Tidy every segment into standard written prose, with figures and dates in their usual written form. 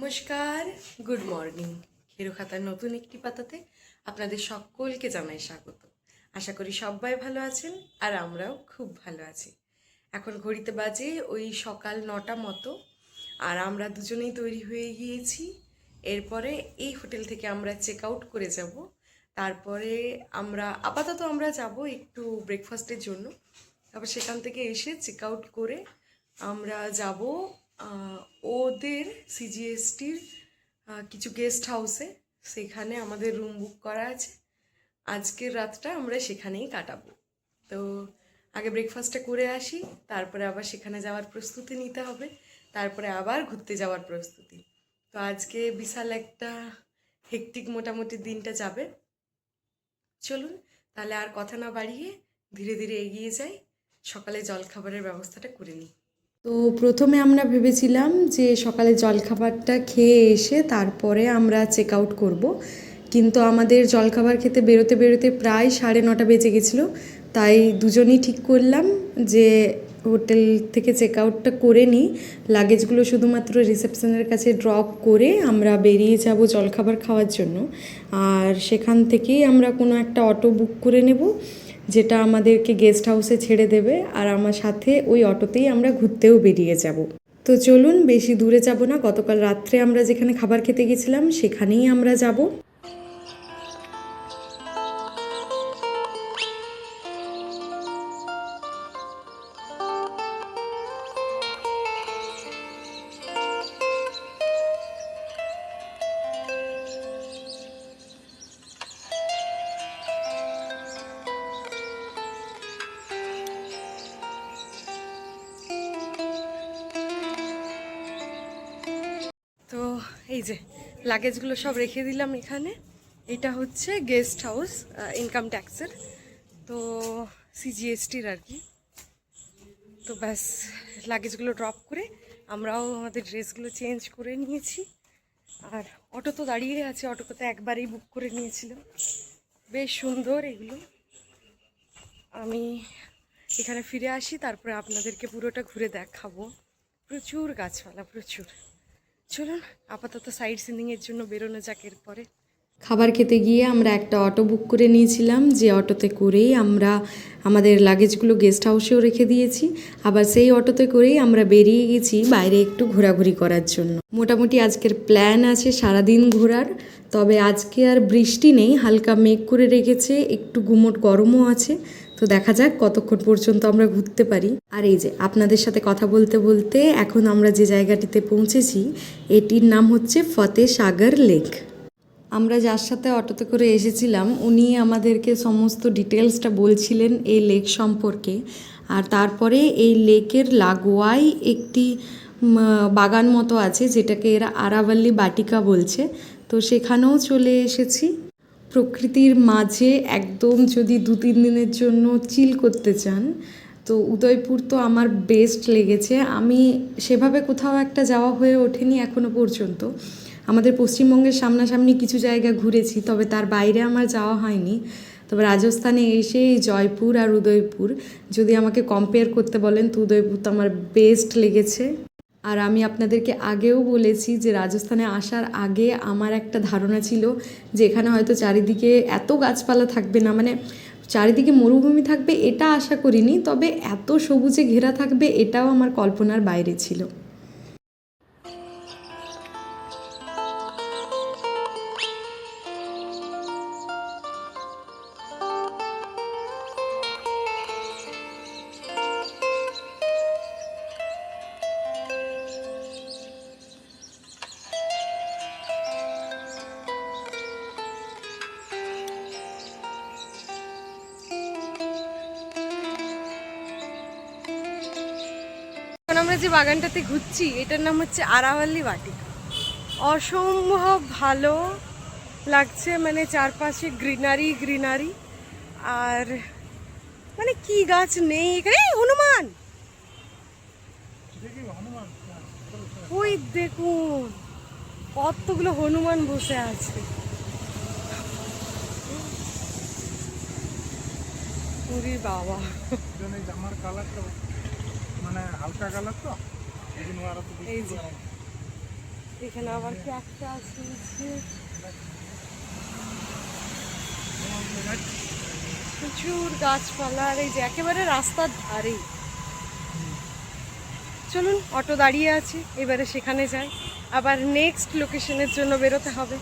নমস্কার, good morning. খেরো খাতার নতুন একটি পাতাতে আপনাদের সকলকে জানাই স্বাগত। আশা করি সবাই ভালো আছেন আর আমরাও খুব ভালো আছি। এখন ঘড়িতে বাজে ওই সকাল 9টা মতো, আর আমরা দুজনেই তৈরি হয়ে গিয়েছি। এরপরে এই হোটেল থেকে আমরা চেক আউট করে যাব। তারপরে আপাতত আমরা যাব একটু ব্রেকফাস্টের জন্য। তারপর সেখান থেকে এসে চেক আউট করে আমরা যাব ওদের সিজিএসটির কিছু গেস্ট হাউসে। সেখানে আমাদের রুম বুক করা আছে। আজকের রাতটা আমরা সেখানেই কাটাবো। তো আগে ব্রেকফাস্টটা করে আসি, তারপরে আবার সেখানে যাওয়ার প্রস্তুতি নিতে হবে, তারপরে আবার ঘুরতে যাওয়ার প্রস্তুতি। তো আজকে বিশাল একটা হেক্টিক মোটামুটি দিনটা যাবে। চলুন তাহলে আর কথা না বাড়িয়ে ধীরে ধীরে এগিয়ে যাই, সকালে জলখাবারের ব্যবস্থাটা করে নিই। তো প্রথমে আমরা ভেবেছিলাম যে সকালে জলখাবারটা খেয়ে এসে তারপরে আমরা চেক আউট করবো, কিন্তু আমাদের জলখাবার খেতে বেরোতে বেরোতে প্রায় 9:30 বেজে গেছিলো। তাই দুজনেই ঠিক করলাম যে হোটেল থেকে চেক আউটটা করে নিই, লাগেজগুলো শুধুমাত্র রিসেপশনের কাছে ড্রপ করে আমরা বেরিয়ে যাব জলখাবার খাওয়ার জন্য। আর সেখান থেকেই আমরা কোনো একটা অটো বুক করে নেব, যেটা আমাদেরকে গেস্ট হাউসে ছেড়ে দেবে, আর আমার সাথে ওই অটোতেই আমরা ঘুরতেও বেরিয়ে যাব। তো চলুন, বেশি দূরে যাব না, গতকাল রাত্রে আমরা যেখানে খাবার খেতে গেছিলাম সেখানেই আমরা যাব। তো এই যে লাগেজগুলো সব রেখে দিলাম এখানে। এটা হচ্ছে গেস্ট হাউস, ইনকাম ট্যাক্সের, তো সিজিএসটির আর কি। তো ব্যাস লাগেজগুলো ড্রপ করে আমরাও আমাদের ড্রেসগুলো চেঞ্জ করে নিয়েছি। আর অটো তো দাঁড়িয়ে আছে, অটোটা তো একবারেই বুক করে নিয়েছিলাম। বেশ সুন্দর এগুলো। আমি এখানে ফিরে আসি, তারপরে আপনাদেরকে পুরোটা ঘুরে দেখাবো। প্রচুর গাছপালা, প্রচুর। চলুন আপাতত সাইড সিনিংয়ের জন্য বেরোনো যাক। এরপরে খাবার খেতে গিয়ে আমরা একটা অটো বুক করে নিয়েছিলাম, যে অটোতে করেই আমরা আমাদের লাগেজগুলো গেস্ট হাউসেও রেখে দিয়েছি। আবার সেই অটোতে করেই আমরা বেরিয়ে গেছি বাইরে একটু ঘোরাঘুরি করার জন্য। মোটামুটি আজকের প্ল্যান আছে সারাদিন ঘোরার, তবে আজকে আর বৃষ্টি নেই, হালকা মেঘ করে রেখেছে, একটু গুমোট গরমও আছে। তো দেখা যাক কতক্ষণ পর্যন্ত আমরা ঘুরতে পারি। আর এই যে আপনাদের সাথে কথা বলতে বলতে এখন আমরা যে জায়গাটিতে পৌঁছেছি, এটির নাম হচ্ছে ফতেহ সাগর লেক। আমরা যার সাথে অটোতে করে এসেছিলাম উনি আমাদেরকে সমস্ত ডিটেলসটা বলছিলেন এই লেক সম্পর্কে। আর তারপরে এই লেকের লাগোয়াই একটি বাগান মতো আছে, যেটাকে এরা আরাভাল্লি বাটিকা বলছে। তো সেখানেও চলে এসেছি। প্রকৃতির মাঝে একদম যদি 2-3 দিনের জন্য চিল করতে চান, তো উদয়পুর তো আমার বেস্ট লেগেছে। আমি সেভাবে কোথাও একটা যাওয়া হয়ে ওঠেনি এখনও পর্যন্ত। আমাদের পশ্চিমবঙ্গের সামনাসামনি কিছু জায়গা ঘুরেছি, তবে তার বাইরে আমার যাওয়া হয়নি। তবে রাজস্থানে এসে জয়পুর আর উদয়পুর যদি আমাকে কম্পেয়ার করতে বলেন, তো উদয়পুর তো আমার বেস্ট লেগেছে। আর আমি আপনাদেরকে আগেও বলেছি যে রাজস্থানে আসার আগে আমার একটা ধারণা ছিল যে এখানে হয়তো চারিদিকে এত গাছপালা থাকবে না, মানে চারিদিকে মরুভূমি থাকবে এটা আশা করিনি, তবে এত সবুজে ঘেরা থাকবে এটাও আমার কল্পনার বাইরে ছিল। আমরা যে বাগানটাতে ঘুরছি এটার নাম হচ্ছে আরাভাল্লি বাটিকা। অসম্ভব ভালো লাগছে, মানে চারপাশে গ্রিনারি গ্রিনারি। আর মানে কি গাছ নেই এখানে। হনুমান, ওই দেখুন কতগুলো হনুমান বসে আছে। বাবা, জামার কালারটা মানে হালকা কালার তো, এই যে এখানে আবার ক্যাকটাস আছে, প্রচুর গাছপালা, আর এই যে একেবারে রাস্তার ধারেই। চলুন, অটো দাঁড়িয়ে আছে, এবারে সেখানে যাই, আবার নেক্সট লোকেশনের জন্য বেরোতে হবে।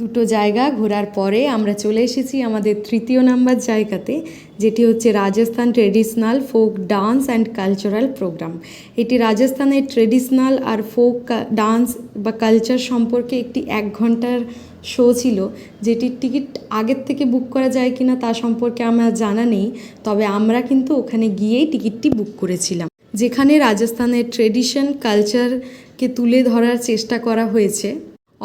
দুটো জায়গা ঘোরার পরে আমরা চলে এসেছি আমাদের তৃতীয় নাম্বার জায়গাতে, যেটি হচ্ছে Rajasthan traditional folk dance and cultural programme. এটি রাজস্থানের ট্রেডিশনাল আর ফোক ডান্স বা কালচার সম্পর্কে একটি 1 ঘন্টার শো ছিল, যেটির টিকিট আগের থেকে বুক করা যায় কিনা তা সম্পর্কে আমার জানা নেই, তবে আমরা কিন্তু ওখানে গিয়েই টিকিটটি বুক করেছিলাম। যেখানে রাজস্থানের ট্রেডিশন কালচারকে তুলে ধরার চেষ্টা করা হয়েছে।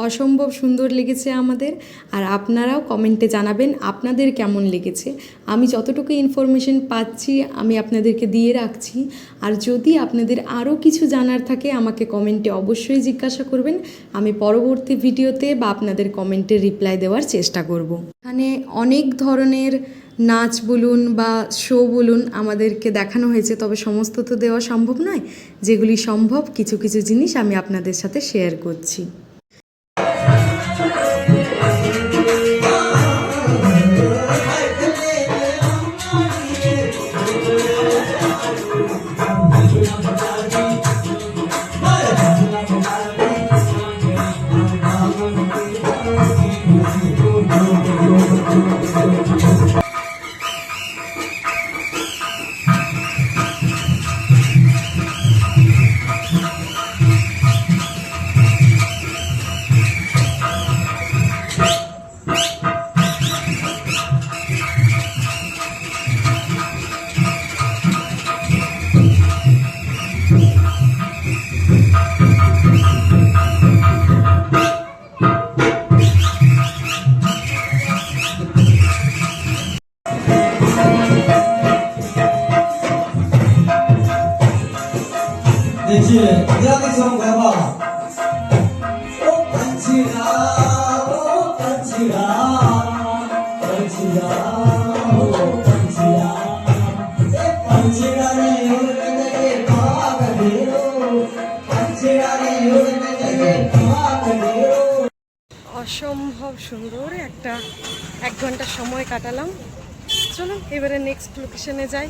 অসম্ভব সুন্দর লেগেছে আমাদের, আর আপনারাও কমেন্টে জানাবেন আপনাদের কেমন লেগেছে। আমি যতটুকু ইনফরমেশন পাচ্ছি আমি আপনাদেরকে দিয়ে রাখছি, আর যদি আপনাদের আরও কিছু জানার থাকে আমাকে কমেন্টে অবশ্যই জিজ্ঞাসা করবেন, আমি পরবর্তী ভিডিওতে বা আপনাদের কমেন্টে রিপ্লাই দেওয়ার চেষ্টা করব। এখানে অনেক ধরনের নাচ বলুন বা শো বলুন আমাদেরকে দেখানো হয়েছে, তবে সমস্ত তো দেওয়া সম্ভব নয়। যেগুলি সম্ভব কিছু কিছু জিনিস আমি আপনাদের সাথে শেয়ার করছি। देखिए ध्यान से हम गरबा ओ पंछीरा पंछीरा ओ पंछीरा ए पंछीरा रे उड़ने लगे भाग देरो पंछीरा रे उड़ने लगे भाग देरो। অসম্ভব সুন্দর একটা 1 ঘন্টা সময় কাটালাম। চলুন এবারে নেক্সট লোকেশনে যাই।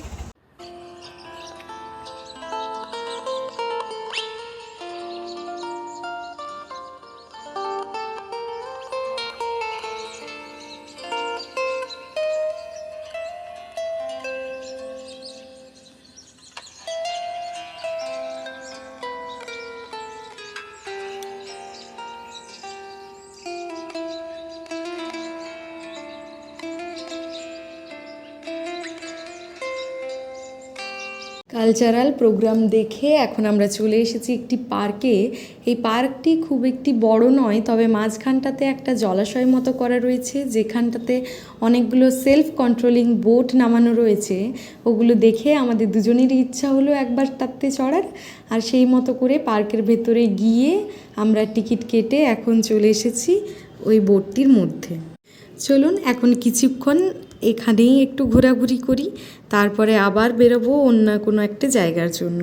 কালচারাল প্রোগ্রাম দেখে এখন আমরা চলে এসেছি একটি পার্কে। এই পার্কটি খুব একটি বড় নয়, তবে মাঝখানটাতে একটা জলাশয় মতো করা রয়েছে, যেখানটাতে অনেকগুলো সেলফ কন্ট্রোলিং বোট নামানো রয়েছে। ওগুলো দেখে আমাদের দুজনেরই ইচ্ছা হলো একবার তাতে চড়ার, আর সেই মতো করে পার্কের ভেতরে গিয়ে আমরা টিকিট কেটে এখন চলে এসেছি ওই বোটটির মধ্যে। চলুন এখন কিছুক্ষণ এখানেই একটু ঘোরাঘুরি করি, তারপরে আবার বেরোবো অন্য কোনো একটা জায়গার জন্য।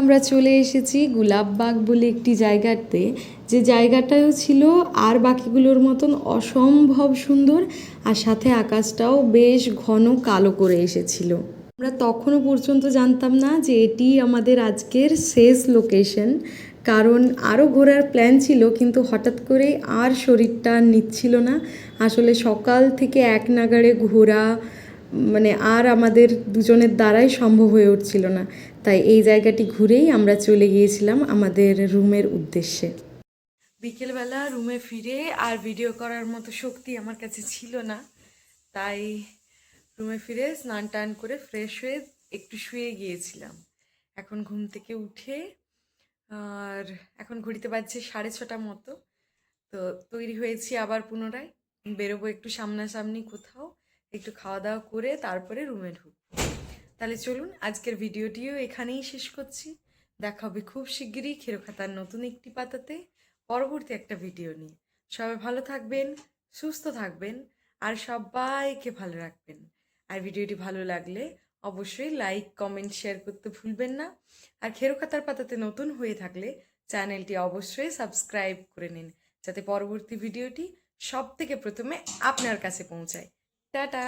আমরা চলে এসেছি গোলাপবাগ বলে একটি জায়গাতে, যে জায়গাটাও ছিল আর বাকিগুলোর মতন অসম্ভব সুন্দর, আর সাথে আকাশটাও বেশ ঘন কালো করে এসেছিল। আমরা তখনও পর্যন্ত জানতাম না যে এটি আমাদের আজকের শেষ লোকেশন, কারণ আরও ঘোরার প্ল্যান ছিল, কিন্তু হঠাৎ করেই আর শরীরটা নিচ্ছিল না। আসলে সকাল থেকে এক নাগাড়ে ঘোরা মানে আর আমাদের দুজনের দ্বারাই সম্ভব হয়ে উঠছিল না। তাই এই জায়গাটি ঘুরেই আমরা চলে গিয়েছিলাম আমাদের রুমের উদ্দেশ্যে। বিকেলবেলা রুমে ফিরে আর ভিডিও করার মতো শক্তি আমার কাছে ছিল না, তাই রুমে ফিরে স্নান টান করে ফ্রেশ হয়ে একটু শুয়ে গিয়েছিলাম। এখন ঘুম থেকে উঠে আর এখন ঘড়িতে বাজছে 6:30 মতো, তো তৈরি হয়েছি আবার পুনরায় বেরোবো একটু সামনাসামনি কোথাও, একটু খাওয়া দাওয়া করে তারপরে রুমে ঢুকবো। তাহলে চলুন আজকের ভিডিওটিও এখানেই শেষ করছি। দেখা হবে খুব শিগগিরই খেরোখাতার নতুন একটি পাতাতে পরবর্তী একটা ভিডিও নিয়ে। সবাই ভালো থাকবেন, সুস্থ থাকবেন আর সবাইকে ভালো রাখবেন। আর ভিডিওটি ভালো লাগলে অবশ্যই লাইক কমেন্ট শেয়ার করতে ভুলবেন না। আর খেরোখাতার পাতাতে নতুন হয়ে থাকলে চ্যানেলটি অবশ্যই সাবস্ক্রাইব করে নিন, যাতে পরবর্তী ভিডিওটি সব থেকে প্রথমে আপনার কাছে পৌঁছায়। টাটা।